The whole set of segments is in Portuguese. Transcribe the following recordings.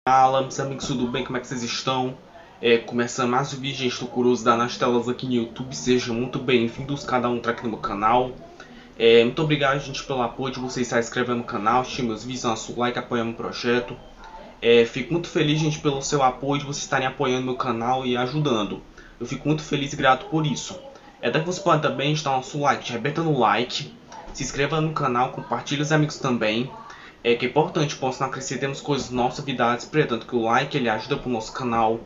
Fala, meus amigos, tudo bem? Como é que vocês estão? Começando mais um vídeo, gente, estou curioso dar nas telas aqui no YouTube. Sejam muito bem-vindos, cada um tá aqui no meu canal. Muito obrigado, gente, pelo apoio de vocês estar se inscrevendo no canal, assistindo meus vídeos, dando seu like, apoiando o projeto. Fico muito feliz, gente, pelo seu apoio, de vocês estarem apoiando meu canal e ajudando. Eu fico muito feliz e grato por isso. Até que você pode também dar o nosso like, arrebenta no like, se inscreva no canal, compartilhe os amigos também. Que é importante, posso não crescer, temos coisas novas, novidades, portanto que o like ele ajuda para o nosso canal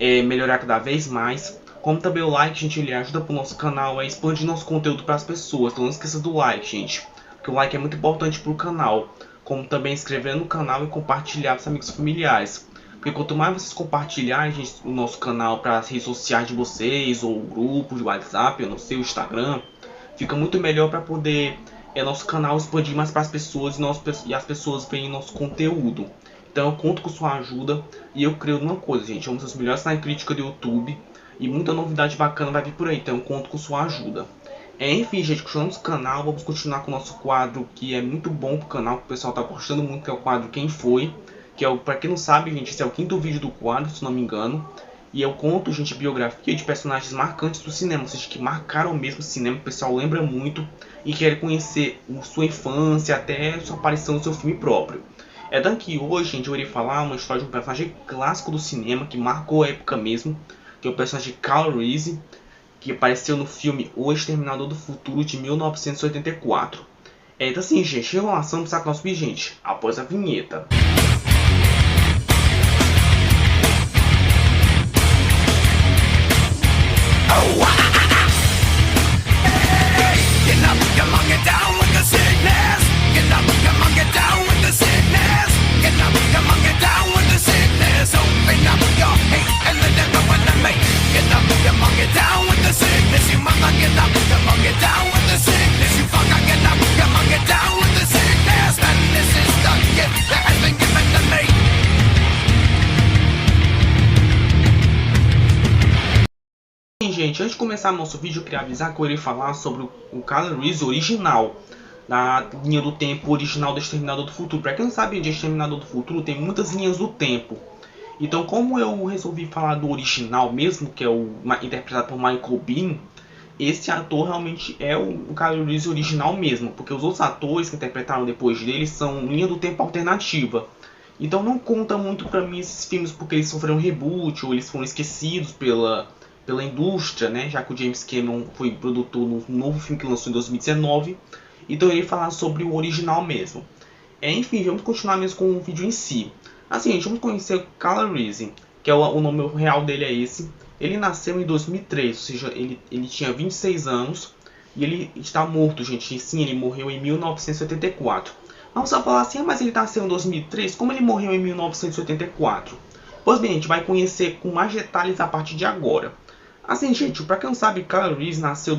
melhorar cada vez mais. Como também o like, gente, ele ajuda para o nosso canal a expandir nosso conteúdo para as pessoas. Então não esqueça do like, gente, porque o like é muito importante para o canal. Como também inscrever no canal e compartilhar com os amigos familiares. Porque quanto mais vocês compartilharem, gente, o nosso canal para as redes sociais de vocês, ou grupos de WhatsApp, eu não sei, o Instagram, fica muito melhor para poder nosso canal expandir mais para as pessoas e as pessoas veem nosso conteúdo. Então eu conto com sua ajuda e eu creio numa coisa, gente, vamos ser os melhores na crítica do YouTube e muita novidade bacana vai vir por aí, então eu conto com sua ajuda. Enfim, gente, continuando o canal, vamos continuar com o nosso quadro que é muito bom pro canal, que o pessoal tá gostando muito, que é o quadro Quem Foi, que é para quem não sabe, gente, esse é o quinto vídeo do quadro, se não me engano. E eu conto, gente, biografia de personagens marcantes do cinema, ou seja, que marcaram mesmo o cinema, o pessoal lembra muito e quer conhecer sua infância até sua aparição no seu filme próprio. Tanto que hoje, gente, eu irei falar uma história de um personagem clássico do cinema, que marcou a época mesmo, que é o personagem Kyle Reese, que apareceu no filme O Exterminador do Futuro de 1984. Então assim, gente, enrolação para o nosso vídeo, gente, após a vinheta. Gente, antes de começar nosso vídeo, eu queria avisar que eu irei falar sobre o Kyle Reese original, da linha do tempo original do Exterminador do Futuro. Para quem não sabe, de Exterminador do Futuro tem muitas linhas do tempo. Então, como eu resolvi falar do original mesmo, que é interpretado por Michael Biehn, esse ator realmente é o Kyle Reese original mesmo, porque os outros atores que interpretaram depois dele são linha do tempo alternativa. Então não conta muito pra mim esses filmes porque eles sofreram reboot ou eles foram esquecidos pela indústria, né? Já que o James Cameron foi produtor no novo filme que lançou em 2019. Então eu irei falar sobre o original mesmo. Enfim, vamos continuar mesmo com o vídeo em si. Assim, gente, vamos conhecer o Kyle Reese, que é o nome real dele é esse. Ele nasceu em 2003, ou seja, ele tinha 26 anos. E ele está morto, gente. Sim, ele morreu em 1984. Vamos só falar assim, mas ele nasceu em 2003, como ele morreu em 1984? Pois bem, a gente vai conhecer com mais detalhes a partir de agora. Assim, gente, para quem não sabe, Kyle Reese nasceu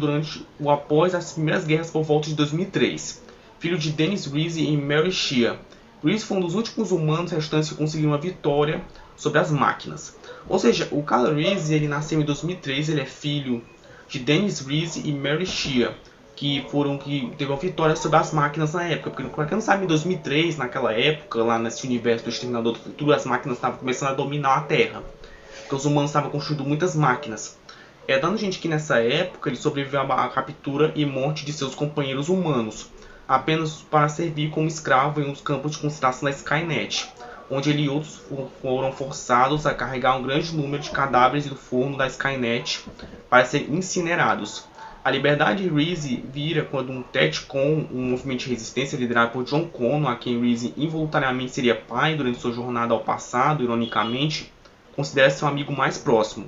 após as primeiras guerras por volta de 2003. Filho de Dennis Reese e Mary Shea. Reese foi um dos últimos humanos restantes que conseguiram uma vitória sobre as máquinas. Ou seja, o Kyle Reese ele nasceu em 2003, ele é filho de Dennis Reese e Mary Shea, que teve uma vitória sobre as máquinas na época. Porque, para quem não sabe, em 2003, naquela época, lá nesse universo do Exterminador do Futuro, as máquinas estavam começando a dominar a Terra. Porque os humanos estavam construindo muitas máquinas. Dando gente que nessa época ele sobreviveu à captura e morte de seus companheiros humanos, apenas para servir como escravo em um dos campos de concentração da Skynet, onde ele e outros foram forçados a carregar um grande número de cadáveres do forno da Skynet para serem incinerados. A liberdade de Reese vira quando um TETCON, um movimento de resistência liderado por John Connor, a quem Reese involuntariamente seria pai durante sua jornada ao passado, ironicamente, considera seu amigo mais próximo.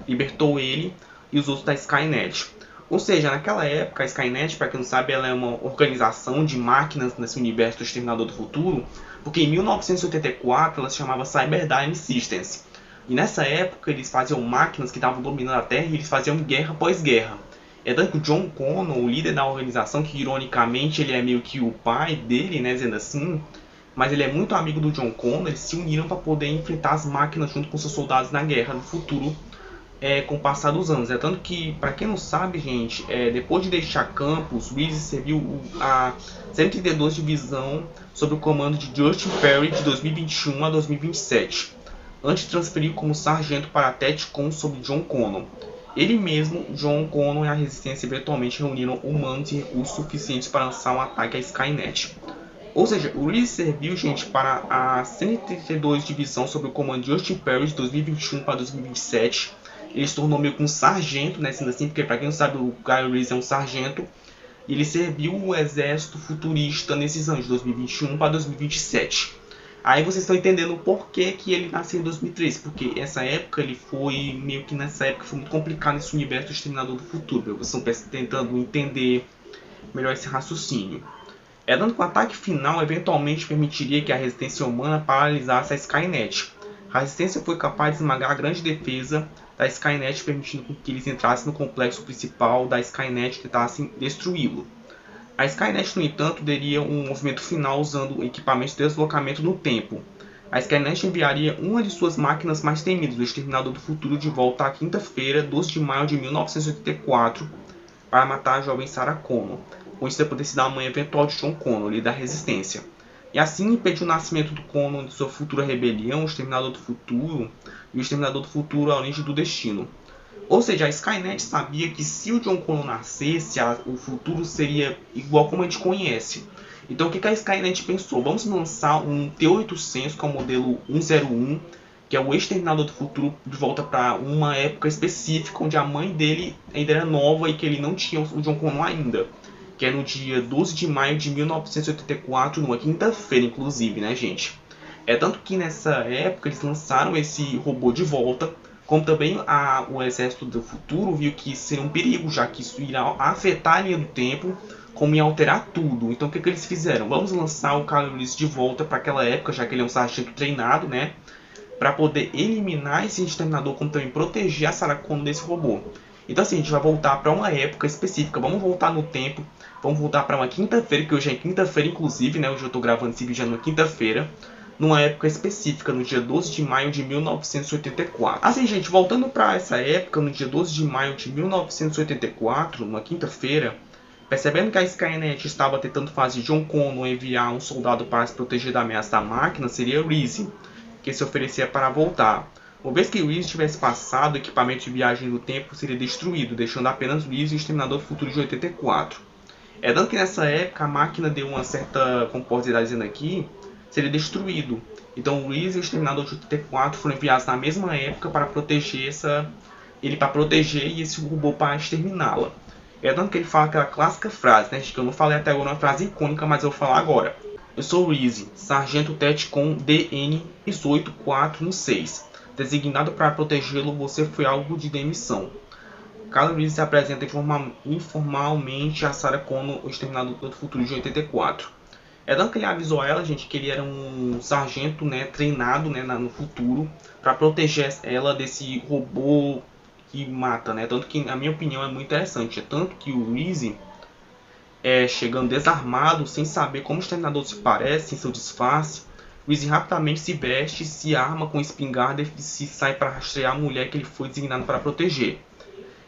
Libertou ele e os outros da Skynet. Ou seja, naquela época a Skynet, para quem não sabe, ela é uma organização de máquinas nesse universo do Exterminador do Futuro, porque em 1984 ela se chamava Cyberdyne Systems. E nessa época eles faziam máquinas que estavam dominando a Terra e eles faziam guerra após guerra. Tanto que o John Connor, o líder da organização, que ironicamente ele é meio que o pai dele, né, dizendo assim, mas ele é muito amigo do John Connor, eles se uniram para poder enfrentar as máquinas junto com seus soldados na guerra no futuro com o passar dos anos. É tanto que, para quem não sabe, gente, depois de deixar campus, Reese serviu a 132 Divisão sob o comando de Justin Perry de 2021 a 2027, antes de transferir como sargento para a TETCON sob John Connor. Ele mesmo, John Connor e a Resistência eventualmente reuniram humanos e recursos suficientes para lançar um ataque à Skynet. Ou seja, o Reese serviu, gente, para a 132 Divisão sob o comando de Justin Perry de 2021 para 2027. Ele se tornou meio que um sargento, né, sendo assim, porque para quem não sabe, o Kyle Reese é um sargento. E ele serviu o exército futurista nesses anos de 2021 para 2027. Aí vocês estão entendendo o porquê que ele nasceu em 2003, porque essa época ele foi meio que nessa época foi muito complicado nesse universo do Exterminador do Futuro. Vocês estão tentando entender melhor esse raciocínio. Dando que o ataque final eventualmente permitiria que a resistência humana paralisasse a Skynet. A resistência foi capaz de esmagar a grande defesa da Skynet, permitindo que eles entrassem no complexo principal da Skynet e tentassem destruí-lo. A Skynet, no entanto, daria um movimento final usando equipamentos de deslocamento no tempo. A Skynet enviaria uma de suas máquinas mais temidas, o Exterminador do Futuro, de volta à quinta-feira, 12 de maio de 1984, para matar a jovem Sarah Connor, com isso poder se dar a mãe eventual de John Connor, líder da Resistência. E assim impedir o nascimento do Connor de sua futura rebelião, o Exterminador do Futuro, e o Exterminador do Futuro, a origem do destino. Ou seja, a Skynet sabia que se o John Connor nascesse, o futuro seria igual como a gente conhece. Então o que a Skynet pensou? Vamos lançar um T-800, que é o modelo 101, que é o Exterminador do Futuro, de volta para uma época específica, onde a mãe dele ainda era nova e que ele não tinha o John Connor ainda. Que é no dia 12 de maio de 1984, numa quinta-feira, inclusive, né, gente? Tanto que nessa época eles lançaram esse robô de volta, como também o Exército do Futuro viu que isso seria um perigo, já que isso iria afetar a linha do tempo, como ia alterar tudo. Então o que eles fizeram? Vamos lançar o Kyle Reese de volta para aquela época, já que ele é um sargento treinado, né? Para poder eliminar esse exterminador, como também proteger a Sarah Connor desse robô. Então assim, a gente vai voltar para uma época específica, vamos voltar no tempo, vamos voltar para uma quinta-feira, que hoje é quinta-feira inclusive, né? Hoje eu estou gravando esse vídeo já numa quinta-feira, numa época específica, no dia 12 de maio de 1984. Assim, gente, voltando para essa época, no dia 12 de maio de 1984, numa quinta-feira, percebendo que a Skynet estava tentando fazer John Connor enviar um soldado para se proteger da ameaça da máquina, seria Reese, que se oferecia para voltar. Uma vez que Reese tivesse passado, o equipamento de viagem no tempo seria destruído, deixando apenas Reese e o Exterminador do Futuro de 84. Dando que nessa época a máquina deu uma certa, como pode estar dizendo aqui, seria destruído. Então o Reese e o Exterminador de 84 foram enviados na mesma época para proteger ele para proteger e esse robô para exterminá-la. Dando que ele fala aquela clássica frase, né, que eu não falei até agora, uma frase icônica, mas eu vou falar agora. Eu sou Reese, Sargento TETCON DN 18416. Designado para protegê-lo, você foi alvo de demissão. Kyle Reese se apresenta informalmente a Sarah Connor, o Exterminador do Futuro de 84. Dando que ele avisou a ela, gente, que ele era um sargento, né, treinado, né, no futuro para proteger ela desse robô que mata, né? Tanto que, na minha opinião, é muito interessante. Tanto que o Reese, chegando desarmado, sem saber como o Exterminador se parece, em seu disfarce, Reese rapidamente se veste, se arma com espingarda e se sai para rastrear a mulher que ele foi designado para proteger.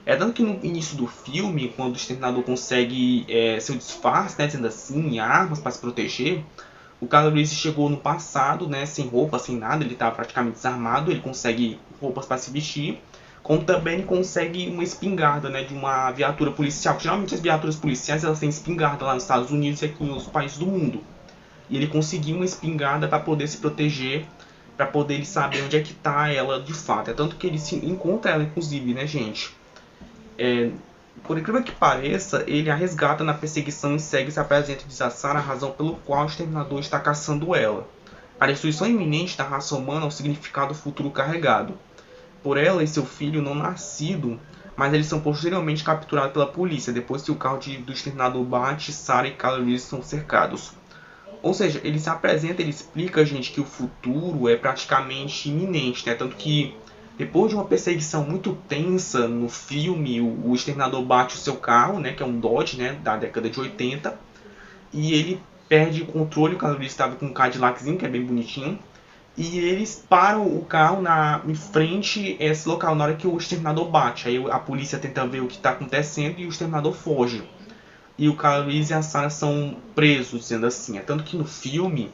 Dando que no início do filme, quando o Exterminador consegue seu disfarce, né, dizendo assim, armas para se proteger, o Kyle Reese chegou no passado, né, sem roupa, sem nada, ele estava praticamente desarmado, ele consegue roupas para se vestir, como também ele consegue uma espingarda, né, de uma viatura policial. Geralmente as viaturas policiais elas têm espingarda lá nos Estados Unidos e aqui em outros países do mundo. E ele conseguiu uma espingarda para poder se proteger, para poder ele saber onde é que está ela de fato. Tanto que ele se encontra ela, inclusive, né, gente? Por incrível que pareça, ele a resgata na perseguição e segue se apresenta e diz a Sarah a razão pelo qual o Exterminador está caçando ela. A destruição iminente da raça humana é o significado futuro carregado. Por ela e seu filho não nascido, mas eles são posteriormente capturados pela polícia, depois que o carro do Exterminador bate, Sarah e Kyle Reese são cercados. Ou seja, ele se apresenta, ele explica, gente, que o futuro é praticamente iminente, né? Tanto que depois de uma perseguição muito tensa no filme, o Exterminador bate o seu carro, né, que é um Dodge, né, da década de 80, e ele perde o controle. O Kyle Reese estava com um Cadillaczinho, que é bem bonitinho, E eles param o carro em frente a esse local na hora que o exterminador bate. Aí a polícia tenta ver o que está acontecendo e o exterminador foge. E o Kyle Reese e a Sarah são presos, dizendo assim. É tanto que no filme,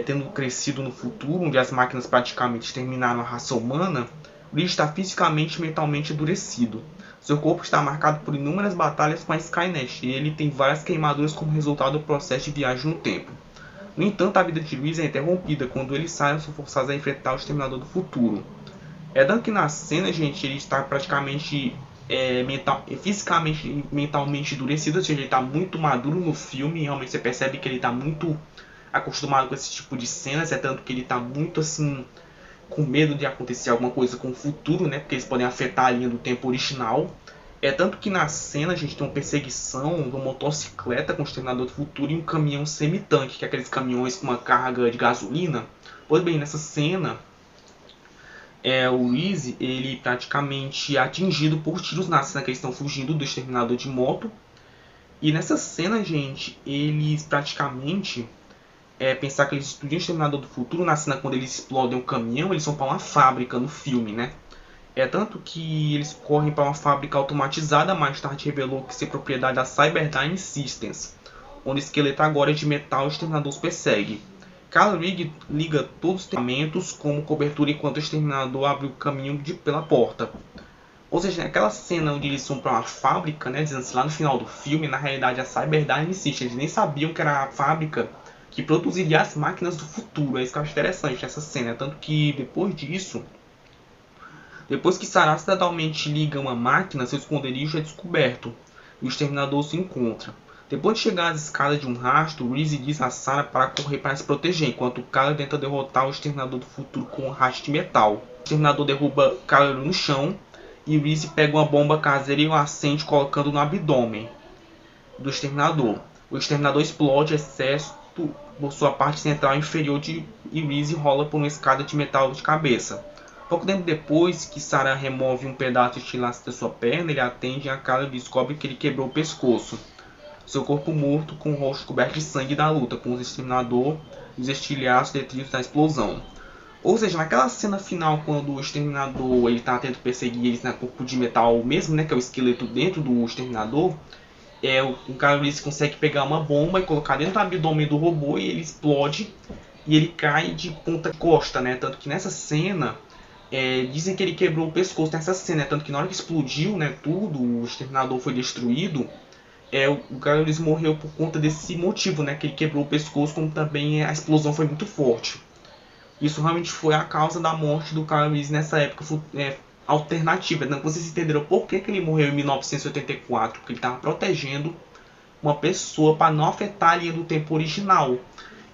tendo crescido no futuro, onde as máquinas praticamente exterminaram a raça humana, o Reese está fisicamente e mentalmente endurecido. Seu corpo está marcado por inúmeras batalhas com a Skynet e ele tem várias queimaduras como resultado do processo de viagem no tempo. No entanto, a vida de Reese é interrompida quando eles saem e são forçados a enfrentar o Exterminador do Futuro. Tanto que na cena, gente, ele está praticamente fisicamente e mentalmente endurecido, ou seja, ele está muito maduro no filme, realmente você percebe que ele está muito acostumado com esse tipo de cenas, é tanto que ele está muito assim, com medo de acontecer alguma coisa com o futuro, né, porque eles podem afetar a linha do tempo original. É tanto que na cena a gente tem uma perseguição de uma motocicleta com o Exterminador do Futuro e um caminhão semi-tanque, que é aqueles caminhões com uma carga de gasolina. Pois bem, nessa cena, o Reese, ele praticamente é atingido por tiros na cena que eles estão fugindo do Exterminador de moto. E nessa cena, gente, eles praticamente... pensar que eles explodiram o Exterminador do Futuro, na cena quando eles explodem o caminhão, eles vão para uma fábrica no filme, né? Tanto que eles correm para uma fábrica automatizada, mais tarde revelou que ser propriedade da Cyberdyne Systems, onde o esqueleto agora é de metal e o exterminador os persegue. Kyle Reese liga todos os equipamentos como cobertura enquanto o exterminador abre o caminho pela porta. Ou seja, naquela cena onde eles vão para uma fábrica, né, dizendo assim, lá no final do filme, na realidade a Cyberdyne Systems, eles nem sabiam que era a fábrica que produziria as máquinas do futuro. É isso que eu acho interessante essa cena, tanto que depois disso... Depois que Sarah acidentalmente liga uma máquina, seu esconderijo é descoberto e o exterminador se encontra. Depois de chegar às escadas de um rastro, Reese diz a Sarah para correr para se proteger, enquanto Kyle tenta derrotar o exterminador do futuro com um rastro de metal. O exterminador derruba Kyle no chão e Reese pega uma bomba caseira e o acende colocando no abdômen do exterminador. O exterminador explode, exceto por sua parte central e inferior e Reese rola por uma escada de metal de cabeça. Pouco tempo depois que Sarah remove um pedaço de estilhaço da sua perna, ele atende a Kyle e descobre que ele quebrou o pescoço. Seu corpo morto, com o rosto coberto de sangue da luta com o exterminador e os estilhaços detritos da explosão. Ou seja, naquela cena final, quando o exterminador está tentando perseguir eles na corpo de metal mesmo, né, que é o esqueleto dentro do exterminador, o Kyle Reese consegue pegar uma bomba e colocar dentro do abdômen do robô e ele explode e ele cai de ponta costa, né? Tanto que nessa cena... dizem que ele quebrou o pescoço nessa cena, tanto que na hora que explodiu, né, tudo, o exterminador foi destruído, o Kyle Reese morreu por conta desse motivo, né, que ele quebrou o pescoço, como também a explosão foi muito forte. Isso realmente foi a causa da morte do Kyle Reese nessa época alternativa. Então vocês entenderam por que ele morreu em 1984, porque ele estava protegendo uma pessoa para não afetar a linha do tempo original.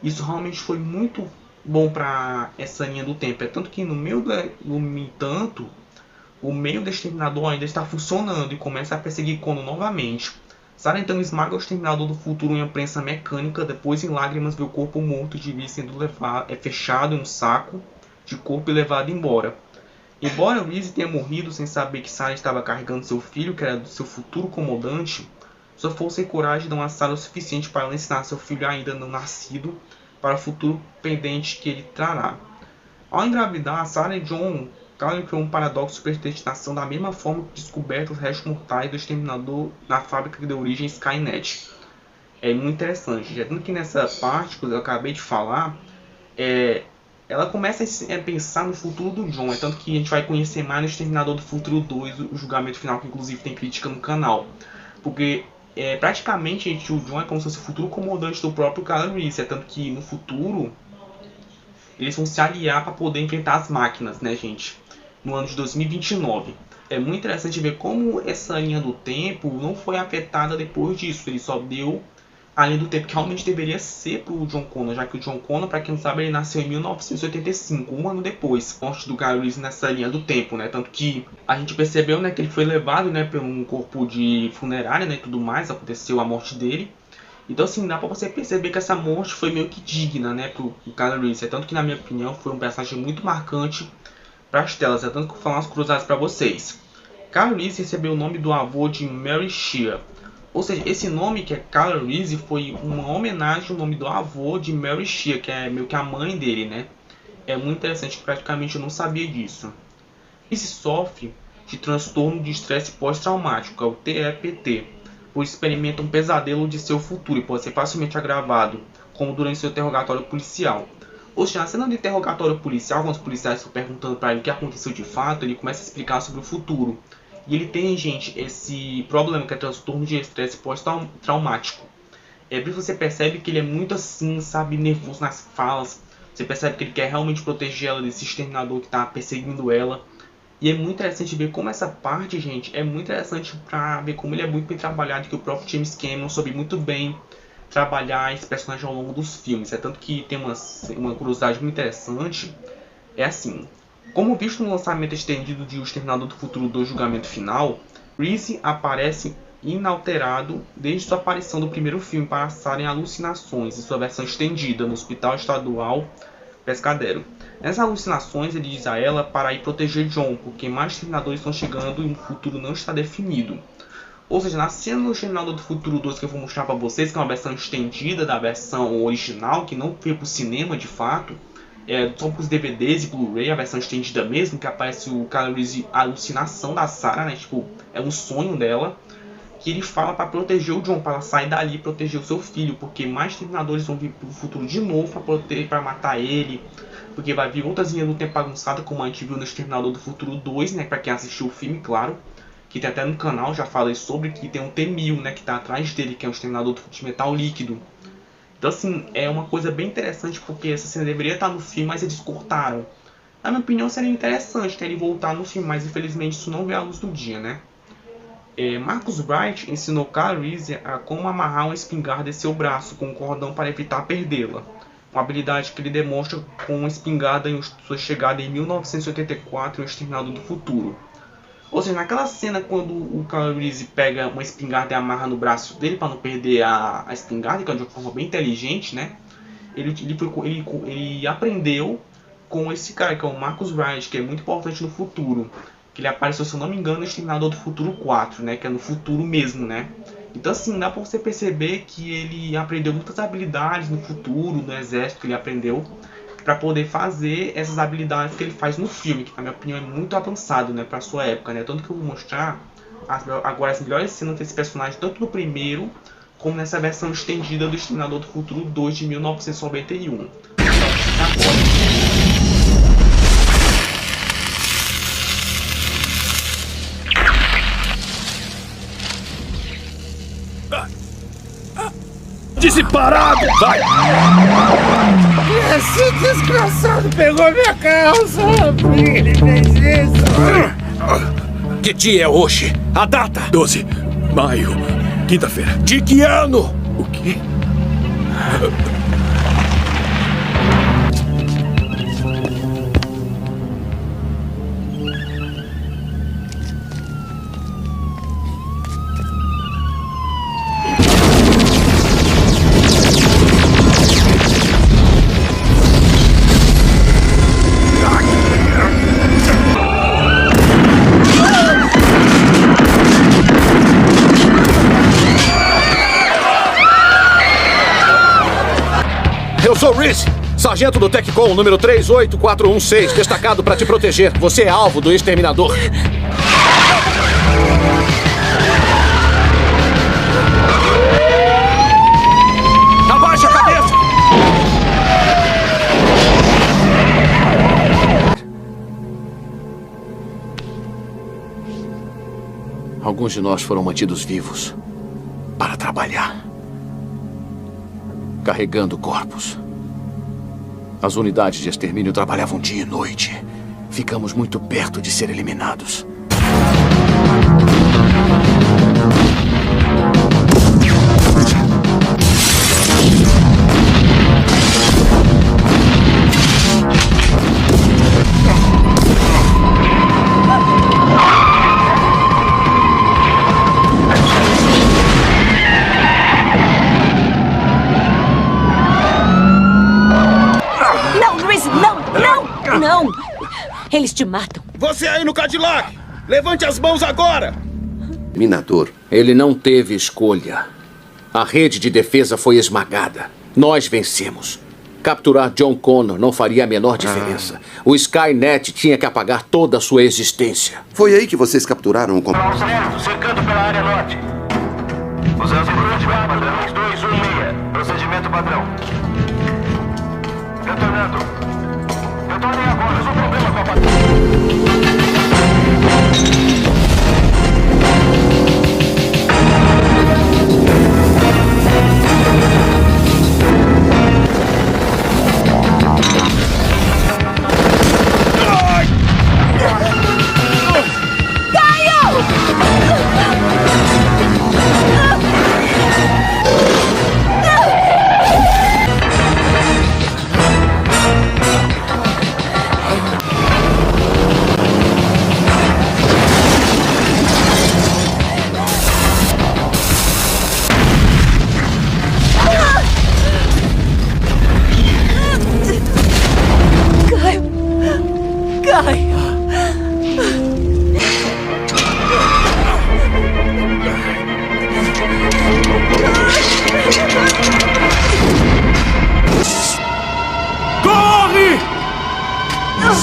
Isso realmente foi muito bom para essa linha do tempo. Tanto que no entanto, o meio do exterminador ainda está funcionando e começa a perseguir Connor novamente. Sarah então esmaga o exterminador do futuro em uma prensa mecânica, depois em lágrimas vê o corpo morto de Reese sendo fechado em um saco de corpo e levado embora. Embora Reese tenha morrido sem saber que Sarah estava carregando seu filho, que era do seu futuro comandante, sua força e coragem dão a Sarah o suficiente para ela ensinar seu filho ainda não nascido para o futuro pendente que ele trará. Ao engravidar, Sarah e John, Kyle criou um paradoxo de predestinação da mesma forma que descoberto os restos mortais do exterminador na fábrica que deu origem a Skynet. É muito interessante. Já que nessa parte que eu acabei de falar, ela começa a pensar no futuro do John. Tanto que a gente vai conhecer mais no Exterminador do Futuro 2, o julgamento final, que inclusive tem crítica no canal. Porque praticamente o John é como se fosse o futuro comandante do próprio Kyle Reese. Tanto que no futuro eles vão se aliar para poder enfrentar as máquinas, né, gente? No ano de 2029. É muito interessante ver como essa linha do tempo não foi afetada depois disso. Ele só deu a linha do tempo que realmente deveria ser para o John Connor, já que o John Connor, para quem não sabe, ele nasceu em 1985, um ano depois, morte do Kyle Reese nessa linha do tempo, né? Tanto que a gente percebeu, né, que ele foi levado, né, por um corpo de funerária, né, e tudo mais, aconteceu a morte dele. Então, assim, dá pra você perceber que essa morte foi meio que digna, né, pro Kyle Reese. Tanto que, na minha opinião, foi um personagem muito marcante para as telas. Tanto que eu vou falar umas curiosidades para vocês. Kyle Reese recebeu o nome do avô de Mary Shea. Ou seja, esse nome que é Kyle Reese foi uma homenagem ao nome do avô de Mary Shea, que é meio que a mãe dele, né. É muito interessante, praticamente eu não sabia disso. Reese sofre de transtorno de estresse pós-traumático, que é o TEPT, pois experimenta um pesadelo de seu futuro e pode ser facilmente agravado, como durante seu interrogatório policial. Ou seja, na cena do interrogatório policial, quando os policiais estão perguntando para ele o que aconteceu de fato, ele começa a explicar sobre o futuro. E ele tem, gente, esse problema que é transtorno de estresse pós-traumático. Por isso você percebe que ele é muito assim, sabe, nervoso nas falas. Você percebe que ele quer realmente proteger ela desse exterminador que está perseguindo ela. E é muito interessante ver como essa parte, gente, é muito interessante para ver como ele é muito bem trabalhado, que o próprio James Cameron soube muito bem trabalhar esse personagem ao longo dos filmes. É tanto que tem uma curiosidade muito interessante. É assim, como visto no lançamento estendido de O Exterminador do Futuro 2 Julgamento Final, Reese aparece inalterado desde sua aparição do primeiro filme para passar em Alucinações, em sua versão estendida no Hospital Estadual Pescadero. Nessas alucinações ele diz a ela para ir proteger John, porque mais exterminadores estão chegando e um futuro não está definido. Ou seja, na cena do Exterminador do Futuro 2 que eu vou mostrar para vocês, que é uma versão estendida da versão original, que não foi para o cinema de fato, só para os DVDs e Blu-ray, a versão estendida mesmo, que aparece o Keanu Reeves, a alucinação da Sarah, né? Tipo, é um sonho dela, que ele fala para proteger o John, para ela sair dali e proteger o seu filho, porque mais exterminadores vão vir para o futuro de novo para matar ele, porque vai vir outras linhas do tempo bagunçadas, como a gente viu no Exterminador do Futuro 2, né? Para quem assistiu o filme, claro. Que tem até no canal, já falei sobre, que tem um T-1000, né, que tá atrás dele, que é um exterminador de metal líquido. Então assim, é uma coisa bem interessante, porque essa cena deveria estar no filme, mas eles cortaram. Na minha opinião seria interessante ter ele voltar no filme, mas infelizmente isso não vê a luz do dia, né. Marcus Wright ensinou Keanu Reeves a como amarrar uma espingarda em seu braço com um cordão para evitar perdê-la. Uma habilidade que ele demonstra com uma espingarda em sua chegada em 1984 em O Exterminador do Futuro. Ou seja, naquela cena quando o Keanu Reeves pega uma espingarda e amarra no braço dele para não perder a espingarda, que é de uma forma bem inteligente, né? Ele aprendeu com esse cara, que é o Marcus Wright, que é muito importante no futuro. Que ele apareceu, se eu não me engano, no Exterminador do Futuro 4, né? Que é no futuro mesmo, né? Então assim, dá para você perceber que ele aprendeu muitas habilidades no futuro, no exército que ele aprendeu, para poder fazer essas habilidades que ele faz no filme, que na minha opinião é muito avançado, né, para sua época, né? Tanto que eu vou mostrar agora as melhores cenas desse personagem, tanto no primeiro como nessa versão estendida do Exterminador do Futuro 2 de 1991. Disparado! Vai! Esse desgraçado pegou minha calça! Por que ele fez isso? Que dia é hoje? A data? 12 de maio, quinta-feira. De que ano? O quê? Eu sou Reese, sargento do TECCOM, número 38416, destacado para te proteger. Você é alvo do exterminador. Abaixa a cabeça! Alguns de nós foram mantidos vivos para trabalhar, carregando corpos. As unidades de extermínio trabalhavam dia e noite. Ficamos muito perto de ser eliminados. Não! Eles te matam. Você aí no Cadillac! Levante as mãos agora! Exterminador. Ele não teve escolha. A rede de defesa foi esmagada. Nós vencemos. Capturar John Connor não faria a menor diferença. O Skynet tinha que apagar toda a sua existência. Foi aí que vocês capturaram o Certo, cercando pela área norte. Usando padrões 216. Procedimento padrão. Retornando. Retornem agora. Um problema com a patrulha.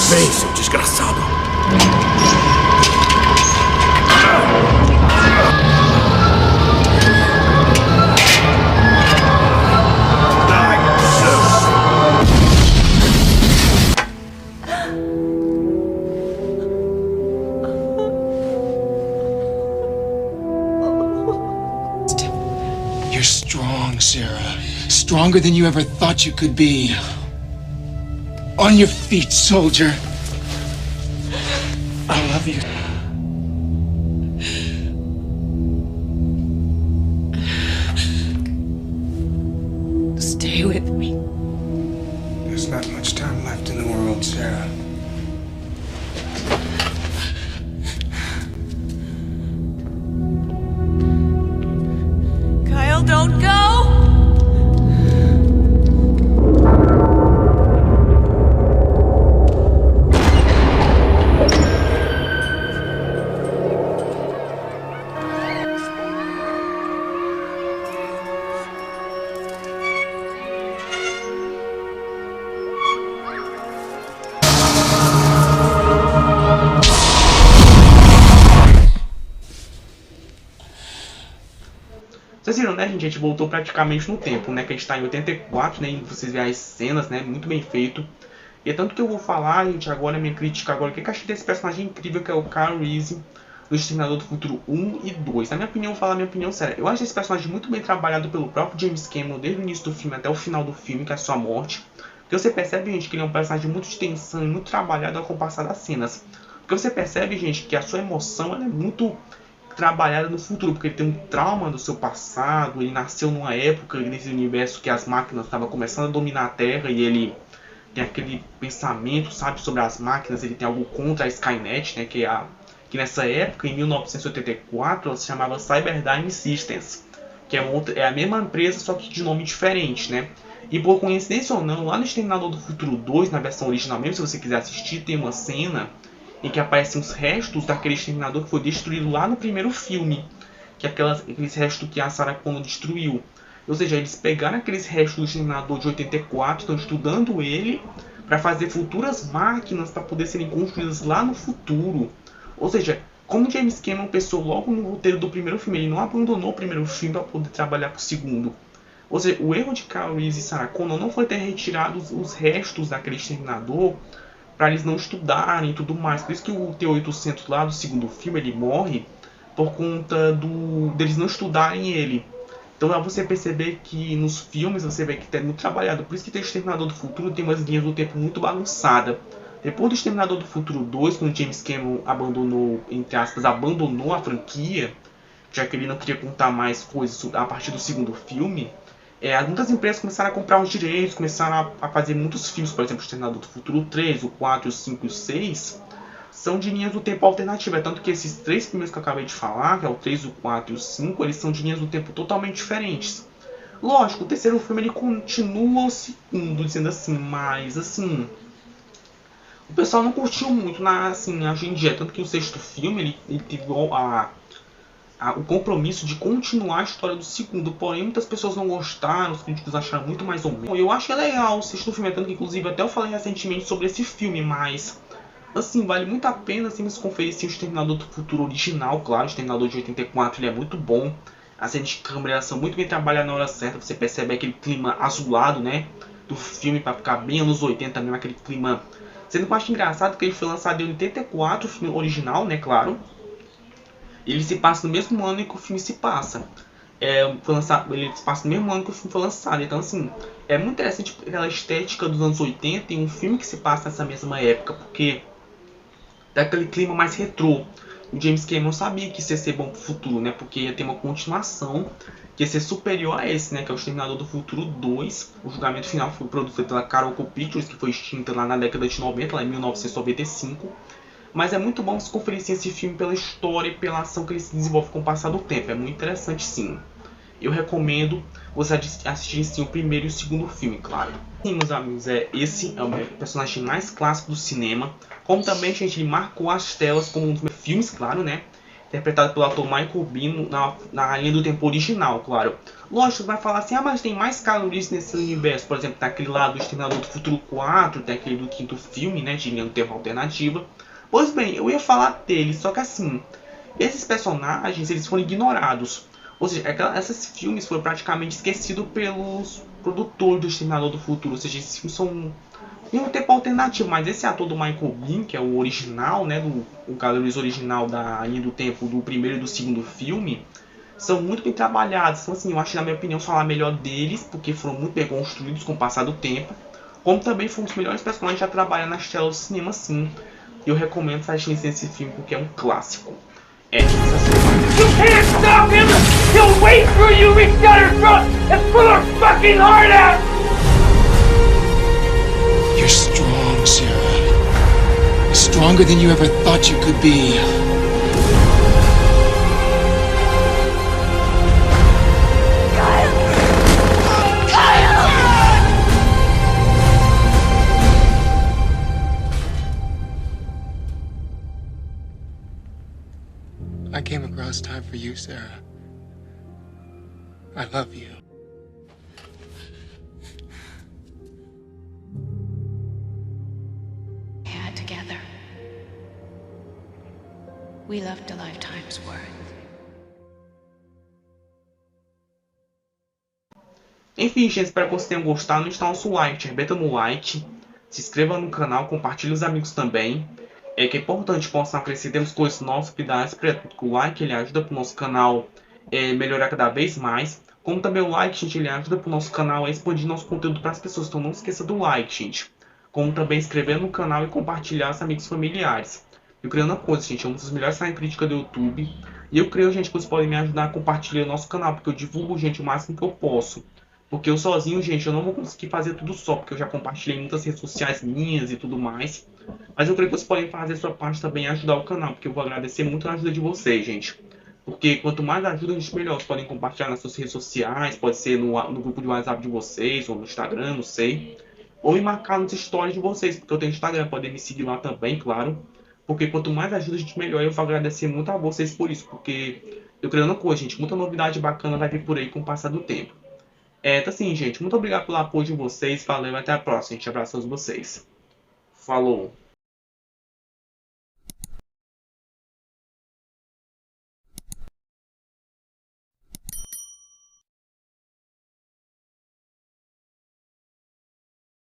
Vem, seu desgraçado. You're strong, Sarah. Stronger than you ever thought you could be. On your feet, soldier. I love you. Stay with me. There's not much time left in the world, Sarah. Kyle, don't go! Vocês viram, né, gente? A gente voltou praticamente no tempo, né? Que a gente tá em 84, né? E vocês veem as cenas, né? Muito bem feito. E é tanto que eu vou falar, gente, agora, minha crítica agora, o que eu achei desse personagem incrível que é o Kyle Reese, do Exterminador do Futuro 1 e 2. Na minha opinião, vou falar a minha opinião séria. Eu acho esse personagem muito bem trabalhado pelo próprio James Cameron, desde o início do filme até o final do filme, que é a sua morte. Porque você percebe, gente, que ele é um personagem muito de tensão e muito trabalhado ao compassar das cenas. Porque você percebe, gente, que a sua emoção ela é muito trabalhada no futuro, porque ele tem um trauma do seu passado, ele nasceu numa época, nesse universo que as máquinas estavam começando a dominar a Terra e ele tem aquele pensamento, sabe, sobre as máquinas, ele tem algo contra a Skynet, né, que nessa época, em 1984, ela se chamava Cyberdyne Systems, que é a mesma empresa, só que de nome diferente, né. E por coincidência ou não, lá no Exterminador do Futuro 2, na versão original mesmo, se você quiser assistir, tem uma cena em que aparecem os restos daquele exterminador que foi destruído lá no primeiro filme, que é aqueles restos que a Sarah Connor destruiu. Ou seja, eles pegaram aqueles restos do exterminador de 84, estão estudando ele para fazer futuras máquinas para poder serem construídas lá no futuro. Ou seja, como James Cameron pensou logo no roteiro do primeiro filme, ele não abandonou o primeiro filme para poder trabalhar para o segundo. Ou seja, o erro de Kyle Reese e Sarah Connor não foi ter retirado os restos daquele exterminador para eles não estudarem e tudo mais. Por isso que o T-800 lá do segundo filme, ele morre por conta deles não estudarem ele. Então é você perceber que nos filmes você vê que é muito trabalhado. Por isso que o Exterminador do Futuro tem umas linhas do tempo muito bagunçadas. Depois do Exterminador do Futuro 2, quando James Cameron abandonou, entre aspas, abandonou a franquia, já que ele não queria contar mais coisas a partir do segundo filme, muitas empresas começaram a comprar os direitos, começaram a fazer muitos filmes, por exemplo, o Exterminador do Futuro 3, o 4, o 5 e o 6, são de linhas do tempo alternativa. É tanto que esses três primeiros que eu acabei de falar, que é o 3, o 4 e o 5, eles são de linhas do tempo totalmente diferentes. Lógico, o terceiro filme ele continua o segundo, dizendo assim, mas assim, o pessoal não curtiu muito assim, hoje em dia. Tanto que o sexto filme ele teve o compromisso de continuar a história do segundo, porém muitas pessoas não gostaram, os críticos acharam muito mais ou menos. Eu achei legal assistir o filme, tanto que inclusive até eu falei recentemente sobre esse filme, mas assim, vale muito a pena assim, se conferir assim, o Exterminador do Futuro original, claro, o Exterminador de 84 ele é muito bom, as cenas de câmera são muito bem trabalhadas na hora certa, você percebe aquele clima azulado, né, do filme para ficar bem anos 80 mesmo, aquele clima. Sendo que eu acho engraçado que ele foi lançado em 84, o filme original, né, claro. Ele se passa no mesmo ano em que o filme se passa. Ele se passa no mesmo ano que o filme foi lançado. Então, assim, é muito interessante aquela estética dos anos 80 em um filme que se passa nessa mesma época, porque dá aquele clima mais retrô. O James Cameron sabia que isso ia ser bom pro futuro, né? Porque ia ter uma continuação que ia ser superior a esse, né? Que é o Exterminador do Futuro 2. O julgamento final foi produzido pela Carolco Pictures, que foi extinta lá na década de 90, lá em 1995. Mas é muito bom se conferir esse filme pela história e pela ação que ele se desenvolve com o passar do tempo. É muito interessante, sim. Eu recomendo você assistir sim, o primeiro e o segundo filme, claro. Sim, meus amigos, esse é o meu personagem mais clássico do cinema. Como também, gente, ele marcou as telas como um dos meus filmes, claro, né? Interpretado pelo ator Michael Biehn na linha do tempo original, claro. Lógico, você vai falar assim, mas tem mais Keanu Reeves nesse universo. Por exemplo, tem aquele lá do Exterminador do Futuro 4, tem aquele do quinto filme, né? De linha do tempo alternativa. Pois bem, eu ia falar dele, só que assim, esses personagens, eles foram ignorados. Ou seja, esses filmes foram praticamente esquecidos pelos produtores do Exterminador do Futuro. Ou seja, esses filmes são em um tempo alternativo, mas esse ator do Michael Biehn, que é o original, né, o Keanu Reeves original da linha do tempo do primeiro e do segundo filme, são muito bem trabalhados. Então assim, eu acho, na minha opinião, falar melhor deles, porque foram muito bem construídos com o passar do tempo. Como também foram os melhores personagens a trabalhar nas telas do cinema, sim. Eu recomendo assistir esse filme porque é um clássico. É sensacional. You can't stop him! He'll wait for you, reach down her throat and pull her fucking heart out! You're strong, Sarah. Stronger than you ever thought you could be. I came across time for you, Sarah. I love you. Yeah, together. We loved a lifetime's worth. Enfim, gente, espero que vocês tenham gostado. Não está nosso like, arrebenta no like. Se inscreva no canal, compartilhe os amigos também. Que é importante possam crescer, temos coisas novas que dá o like, ele ajuda para o nosso canal melhorar cada vez mais. Como também o like, gente, ele ajuda para o nosso canal a expandir nosso conteúdo para as pessoas, então não esqueça do like, gente. Como também inscrever no canal e compartilhar com amigos familiares. Eu creio uma coisa, gente, é um dos melhores canais de crítica do YouTube. E eu creio, gente, que vocês podem me ajudar a compartilhar o nosso canal, porque eu divulgo, gente, o máximo que eu posso. Porque eu sozinho, gente, eu não vou conseguir fazer tudo só, porque eu já compartilhei muitas redes sociais minhas e tudo mais. Mas eu creio que vocês podem fazer a sua parte também e ajudar o canal, porque eu vou agradecer muito a ajuda de vocês, gente. Porque quanto mais ajuda, a gente melhor. Vocês podem compartilhar nas suas redes sociais, pode ser no grupo de WhatsApp de vocês, ou no Instagram, não sei. Ou me marcar nos stories de vocês, porque eu tenho Instagram, podem me seguir lá também, claro. Porque quanto mais ajuda, a gente melhor. Eu vou agradecer muito a vocês por isso, porque eu creio uma coisa, gente, muita novidade bacana vai vir por aí com o passar do tempo. Então assim, gente, muito obrigado pelo apoio de vocês, valeu, até a próxima, gente, abraço a vocês. Falou!